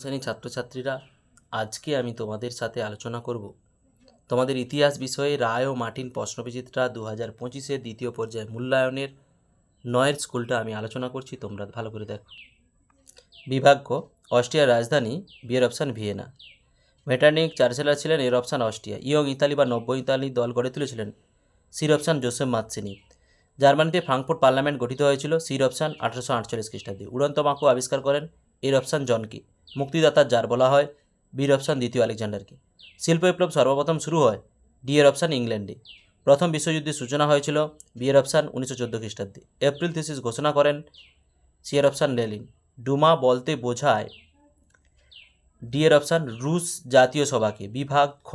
শ্রেণী ছাত্রছাত্রীরা, আজকে আমি তোমাদের সাথে আলোচনা করব তোমাদের ইতিহাস বিষয়ে রায় ও মার্টিন প্রশ্নবিচিত্রা 2025-এর দ্বিতীয় পর্যায়ে মূল্যায়নের 9-এর স্কুলটা আমি আলোচনা করছি। তোমরা ভালো করে দেখো। বিভাগ ক, অস্ট্রিয়ার রাজধানী। বিয়ের অপশান ভিয়েনা। মেটারনিক চ্যান্সেলর ছিলেন, এর অপশান অস্ট্রিয়া। ইয়ং ইতালি বা নব্য ইতালি দল গড়ে তুলেছিলেন, সির অপশান জোসেফ মাৎসিনি। জার্মানিতে ফ্রাঙ্কফুর্ট পার্লামেন্ট গঠিত হয়েছিল, সির অপশান 1848 খ্রিস্টাব্দে। উড়ন্ত বাঁকু আবিষ্কার করেন, এর অপশান জনকে। মুক্তিদাতার জার বলা হয়, বির অপশান দ্বিতীয় আলেকজান্ডারকে। শিল্প বিপ্লব সর্বপ্রথম শুরু হয়, ডি এর অপশান ইংল্যান্ডে। প্রথম বিশ্বযুদ্ধের সূচনা হয়েছিল, বি এর অপশান 1914 খ্রিস্টাব্দে। এপ্রিল থিসিস ঘোষণা করেন, সি এর অপশান লেনিন। ডুমা বলতে বোঝায়, ডি এর অপশান রুশ জাতীয় সভাকে। বিভাগ খ,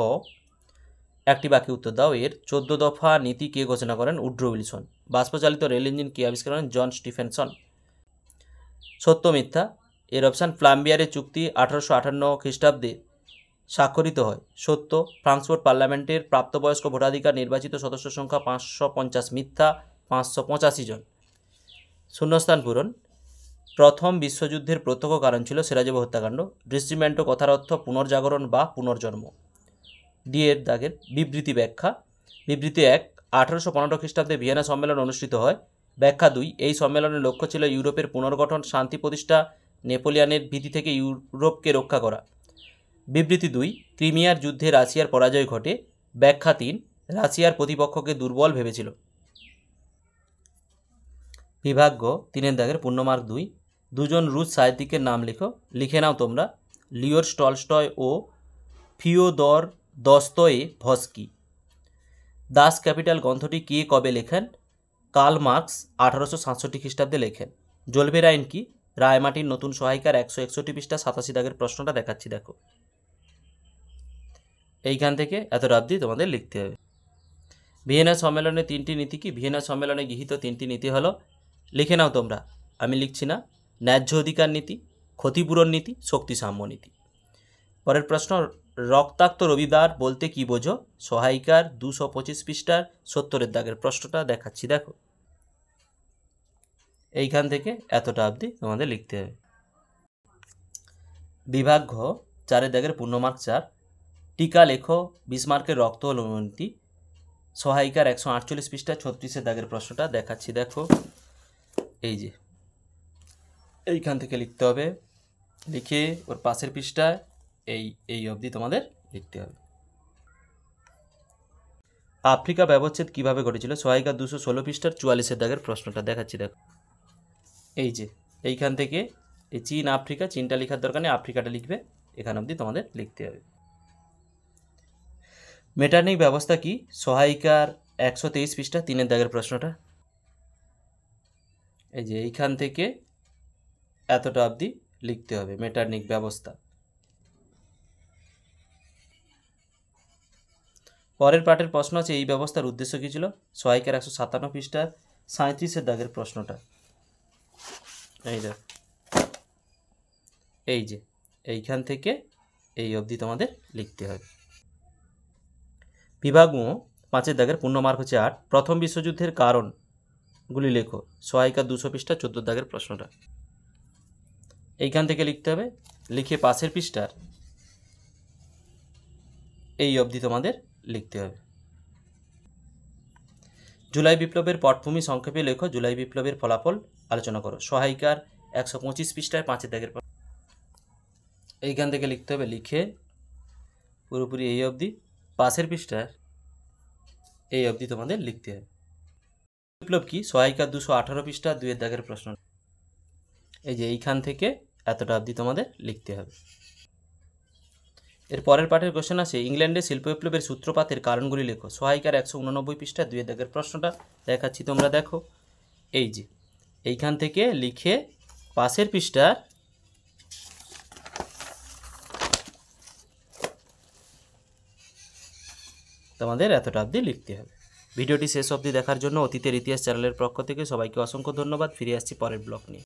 একটি বাক্যে উত্তর দাও। এর 14 দফা নীতি কে ঘোষণা করেন? Woodrow Wilson. বাষ্পচালিত রেল ইঞ্জিন কে আবিষ্কার করেন? John Stephenson. সত্য মিথ্যা, এর অপশান প্লাম্বিয়ারের চুক্তি 1858 খ্রিস্টাব্দে স্বাক্ষরিত হয়, সত্য। ফ্রাঙ্কফুর্ট পার্লামেন্টের প্রাপ্তবয়স্ক ভোটাধিকার নির্বাচিত সদস্য সংখ্যা 550, মিথ্যা 585 জন। শূন্যস্থান পূরণ। প্রথম বিশ্বযুদ্ধের প্রত্যক্ষ কারণ ছিল সেরাজেভো হত্যাকাণ্ড। রিস্ট্রিমেন্টো কথার অর্থ পুনর্জাগরণ বা পুনর্জন্ম। ডি এর দাগের বিবৃতি ব্যাখ্যা। বিবৃতি 1, 1815 খ্রিস্টাব্দে ভিয়েনা সম্মেলন অনুষ্ঠিত হয়। ব্যাখ্যা 2, এই সম্মেলনের লক্ষ্য ছিল ইউরোপের পুনর্গঠন, শান্তি প্রতিষ্ঠা, নেপোলিয়নের ভীতি থেকে ইউরোপকে রক্ষা করা। বিবৃতি 2, ক্রিমিয়ার যুদ্ধে রাশিয়ার পরাজয় ঘটে। ব্যাখ্যা 3, রাশিয়ার প্রতিপক্ষকে দুর্বল ভেবেছিল। বিভাগ গ, 3-এর দাগের পূর্ণমার্ক 2। দুজন রুশ সাহিত্যিকের নাম লেখো। লিখে নাও তোমরা, লিওর টলস্টয় ও ফিওদর দস্তয়েভস্কি। দাস ক্যাপিটাল গ্রন্থটি কে কবে লেখেন? কার্ল মার্কস 1867 খ্রিস্টাব্দে লেখেন। জলভের আইন কি? রায় মার্টিন নতুন সহায়িকার 161 পৃষ্ঠা 87 দাগের প্রশ্নটা দেখাচ্ছি, দেখো। এইখান থেকে এতটা অবধি তোমাদের লিখতে হবে। ভিয়েনা সম্মেলনের 3টি নীতি কি? ভিয়েনা সম্মেলনে গৃহীত 3টি নীতি হলো, লিখে নাও তোমরা, আমি লিখছি না। ন্যায্য অধিকার নীতি, ক্ষতিপূরণ নীতি, শক্তি সাম্য নীতি। পরের প্রশ্ন, রক্তাক্ত রবিবার বলতে কি বোঝো? সহায়িকার 225 পৃষ্ঠার 70 দাগের প্রশ্নটা দেখাচ্ছি, দেখো। এইখান থেকে এতটা অবধি তোমাদের লিখতে হবে। বিভাগ ঘ, 4-এর দাগের পূর্ণমার্ক 4। টিকা লেখো, বিসমার্কের রক্ত হল নীতি। সহায়িকার 148 পৃষ্ঠা 36 দাগের প্রশ্নটা দেখাচ্ছি, দেখো। এই যে এইখান থেকে লিখতে হবে, লিখে ওর পাশের পৃষ্ঠায় এই অবধি তোমাদের লিখতে হবে। আফ্রিকা ব্যবচ্ছেদ কিভাবে ঘটেছিল? সহায়িকা 216 পৃষ্ঠার 44 দাগের প্রশ্নটা দেখাচ্ছি, দেখো। এই যে এইখান থেকে এই চীন আফ্রিকা, চীনটা লেখার দরকার নেই, আফ্রিকাটা লিখবে, এখান অবধি তোমাদের লিখতে হবে। মেটারনিক ব্যবস্থা কি? সহায়িকার 123 পৃষ্ঠা 3 দাগের প্রশ্নটা। এই যে এইখান থেকে এতটা অবধি লিখতে হবে, মেটারনিক ব্যবস্থা। পরের পাঠের প্রশ্ন আছে, এই ব্যবস্থার উদ্দেশ্য কী ছিল? সহায়িকার 157 পৃষ্ঠা 37 দাগের প্রশ্নটা। এই দেখ, এই যে এইখান থেকে এই অবধি তোমাদের লিখতে হবে। বিভাগ ও, 5-এর দাগের পূর্ণমার্ক হচ্ছে 8। প্রথম বিশ্বযুদ্ধের কারণগুলি লেখো। সহায়িকা 200 পৃষ্ঠা 14 দাগের প্রশ্নটা। এইখান থেকে লিখতে হবে, লিখে পাশের পৃষ্ঠার এই অবধি তোমাদের লিখতে হবে। জুলাই বিপ্লবের পটভূমি সংক্ষেপে লেখো। জুলাই বিপ্লবের ফলাফল আলোচনা করো। সহায়িকার 125 পৃষ্ঠায় 5 দাগের এইখান থেকে লিখতে হবে, লিখে পুরোপুরি এই অবধি পাশের পৃষ্ঠার এই অবধি তোমাদের লিখতে হবে। বিপ্লব কি? সহায়িকার 218 পৃষ্ঠা 2 দাগের প্রশ্ন। এই যে এইখান থেকে এতটা অবধি তোমাদের লিখতে হবে। এর পরের পাঠের কোশ্চেন আছে, ইংল্যান্ডে শিল্প বিপ্লবের সূত্রপাতের কারণগুলি লেখো। সহায়িকার 189 পৃষ্ঠা 2 দাগের প্রশ্নটা দেখাচ্ছি, তোমরা দেখো। এই যে এইখান থেকে লিখে পাশের পৃষ্ঠার তোমাদের এতটা অবধি লিখতে হবে। ভিডিওটি শেষ অবধি দেখার জন্য অতীতের ইতিহাস চ্যানেলের পক্ষ থেকে সবাইকে অসংখ্য ধন্যবাদ। ফিরে আসছি পরের ব্লগ নিয়ে।